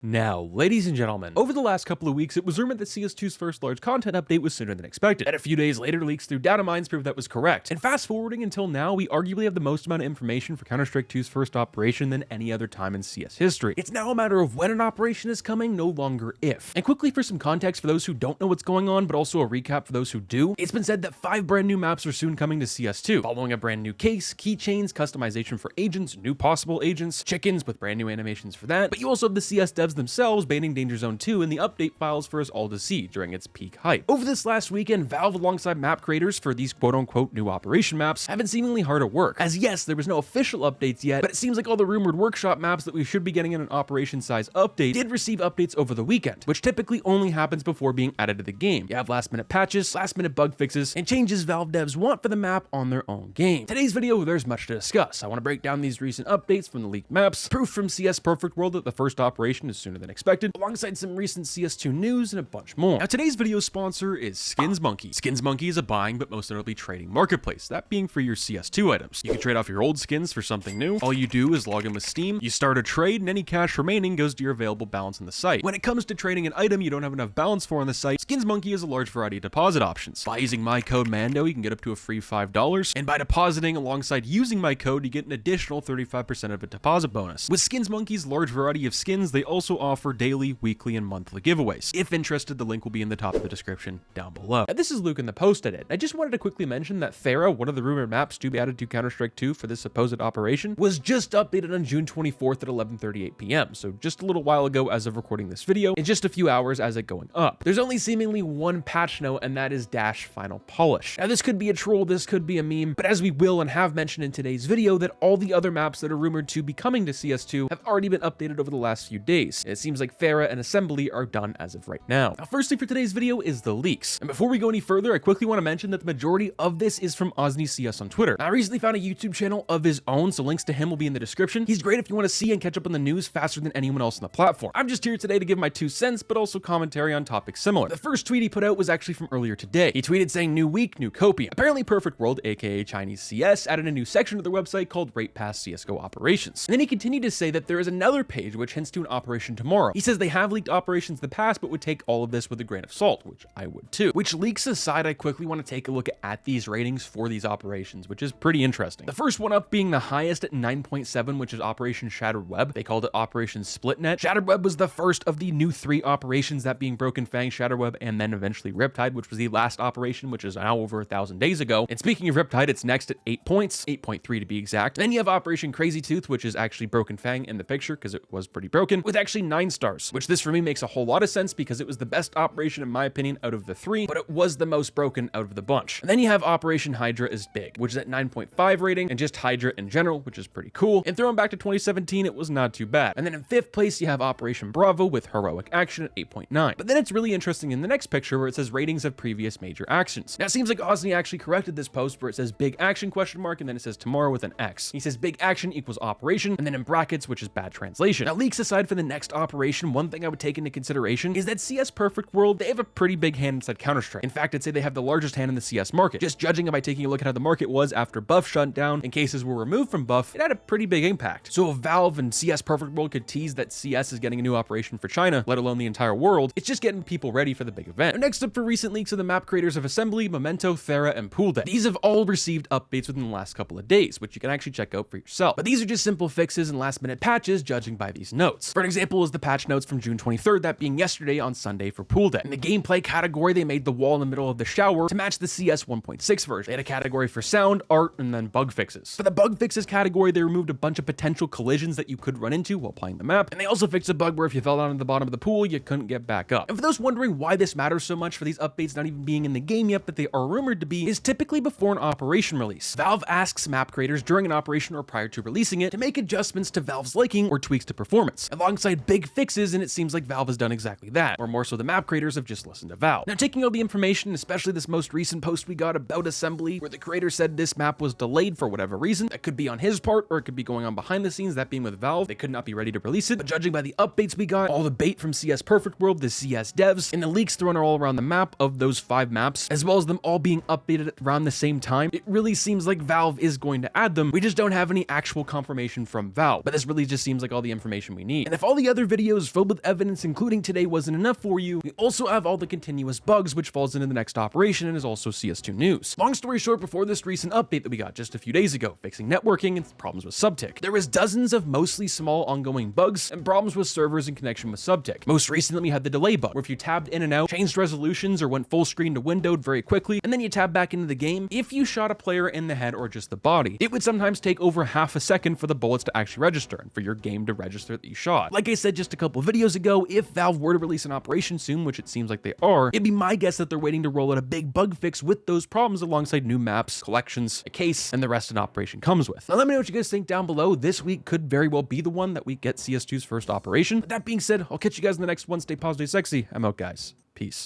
Now, ladies and gentlemen, over the last couple of weeks, it was rumored that CS2's first large content update was sooner than expected, and a few days later, leaks through data mines proved that was correct. And fast forwarding until now, we arguably have the most amount of information for Counter-Strike 2's first operation than any other time in CS history. It's now a matter of when an operation is coming, no longer if. And quickly for some context for those who don't know what's going on, but also a recap for those who do, it's been said that 5 brand new maps are soon coming to CS2, following a brand new case, keychains, customization for agents, new possible agents, chickens with brand new animations for that, but you also have the CS devs themselves banning Danger Zone 2 in the update files for us all to see during its peak hype. Over this last weekend, Valve alongside map creators for these quote-unquote new operation maps have been seemingly hard at work, as yes, there was no official updates yet, but it seems like all the rumored workshop maps that we should be getting in an operation size update did receive updates over the weekend, which typically only happens before being added to the game. You have last minute patches, last minute bug fixes, and changes Valve devs want for the map on their own game. Today's video, there's much to discuss. I want to break down these recent updates from the leaked maps, proof from CS Perfect World that the first operation is sooner than expected, alongside some recent CS2 news and a bunch more. Now, today's video sponsor is SkinsMonkey. SkinsMonkey is a buying but most notably trading marketplace, that being for your CS2 items. You can trade off your old skins for something new. All you do is log in with Steam, you start a trade, and any cash remaining goes to your available balance on the site. When it comes to trading an item you don't have enough balance for on the site, SkinsMonkey has a large variety of deposit options. By using my code Mando, you can get up to a free $5, and by depositing alongside using my code, you get an additional 35% of a deposit bonus. With SkinsMonkey's large variety of skins, they also offer daily, weekly, and monthly giveaways. If interested, the link will be in the top of the description down below. Now, this is Luke in the post edit. I just wanted to quickly mention that Thera, one of the rumored maps to be added to Counter-Strike 2 for this supposed operation, was just updated on June 24th at 11:38 p.m. So just a little while ago as of recording this video, and just a few hours as it going up. There's only seemingly one patch note, and that is dash final polish. Now, this could be a troll, this could be a meme, but as we will and have mentioned in today's video, that all the other maps that are rumored to be coming to CS2 have already been updated over the last few days. And it seems like Thera and Assembly are done as of right now. Now, firstly for today's video is the leaks. And before we go any further, I quickly want to mention that the majority of this is from OzniCS on Twitter. Now, I recently found a YouTube channel of his own, so links to him will be in the description. He's great if you want to see and catch up on the news faster than anyone else on the platform. I'm just here today to give my 2 cents, but also commentary on topics similar. The first tweet he put out was actually from earlier today. He tweeted saying, "New week, new copium." Apparently Perfect World, aka Chinese CS, added a new section to their website called Rate Past CSGO Operations. And then he continued to say that there is another page which hints to an operation tomorrow. He says they have leaked operations in the past, but would take all of this with a grain of salt, which I would too. Which leaks aside, I quickly want to take a look at these ratings for these operations, which is pretty interesting. The first one up being the highest at 9.7, which is Operation Shattered Web. They called it Operation Splitnet. Shattered Web was the first of the new 3 operations, that being Broken Fang, Shattered Web, and then eventually Riptide, which was the last operation, which is now over 1,000 days ago. And speaking of Riptide, it's next at 8 points, 8.3 to be exact. Then you have Operation Crazy Tooth, which is actually Broken Fang in the picture because it was pretty broken, with actually 9 stars, which this for me makes a whole lot of sense because it was the best operation in my opinion out of the 3, but it was the most broken out of the bunch. And then you have Operation Hydra is Big, which is at 9.5 rating, and just Hydra in general, which is pretty cool. And throwing back to 2017, it was not too bad. And then in 5th place, you have Operation Bravo with Heroic Action at 8.9. But then it's really interesting in the next picture where it says ratings of previous major actions. Now it seems like Ozni actually corrected this post where it says Big Action question mark, and then it says tomorrow with an X. He says Big Action equals operation, and then in brackets, which is bad translation. Now, leaks aside for the next operation, one thing I would take into consideration is that CS Perfect World, they have a pretty big hand inside Counter-Strike. In fact, I'd say they have the largest hand in the CS market. Just judging by taking a look at how the market was after Buff shut down and cases were removed from Buff, it had a pretty big impact. So if Valve and CS Perfect World could tease that CS is getting a new operation for China, let alone the entire world, it's just getting people ready for the big event. Now, next up for recent leaks are the map creators of Assembly, Memento, Thera, and Pool Deck. These have all received updates within the last couple of days, which you can actually check out for yourself. But these are just simple fixes and last minute patches judging by these notes. For an example is the patch notes from June 23rd, that being yesterday on Sunday for Pool Deck. In the gameplay category, they made the wall in the middle of the shower to match the CS 1.6 version. They had a category for sound, art, and then bug fixes. For the bug fixes category, they removed a bunch of potential collisions that you could run into while playing the map, and they also fixed a bug where if you fell down to the bottom of the pool, you couldn't get back up. And for those wondering why this matters so much for these updates not even being in the game yet, but they are rumored to be, is typically before an operation release. Valve asks map creators during an operation or prior to releasing it to make adjustments to Valve's liking or tweaks to performance, alongside big fixes, and it seems like Valve has done exactly that, or more so the map creators have just listened to Valve. Now, taking all the information, especially this most recent post we got about Assembly, where the creator said this map was delayed for whatever reason, that could be on his part, or it could be going on behind the scenes, that being with Valve, they could not be ready to release it, but judging by the updates we got, all the bait from CS Perfect World, the CS devs, and the leaks thrown all around the map of those 5 maps, as well as them all being updated around the same time, it really seems like Valve is going to add them. We just don't have any actual confirmation from Valve, but this really just seems like all the information we need. And if all the other videos filled with evidence, including today, wasn't enough for you, we also have all the continuous bugs, which falls into the next operation and is also CS2 news. Long story short, before this recent update that we got just a few days ago, fixing networking and problems with subtick, there was dozens of mostly small ongoing bugs and problems with servers in connection with subtick. Most recently, we had the delay bug, where if you tabbed in and out, changed resolutions, or went full screen to windowed very quickly, and then you tab back into the game, if you shot a player in the head or just the body, it would sometimes take over half a second for the bullets to actually register and for your game to register that you shot. Like I said just a couple videos ago, if Valve were to release an operation soon, which it seems like they are, it'd be my guess that they're waiting to roll out a big bug fix with those problems alongside new maps, collections, a case, and the rest an operation comes with. Now let me know what you guys think down below. This week could very well be the one that we get CS2's first operation. With that being said, I'll catch you guys in the next one. Stay positive, sexy. I'm out, guys. Peace.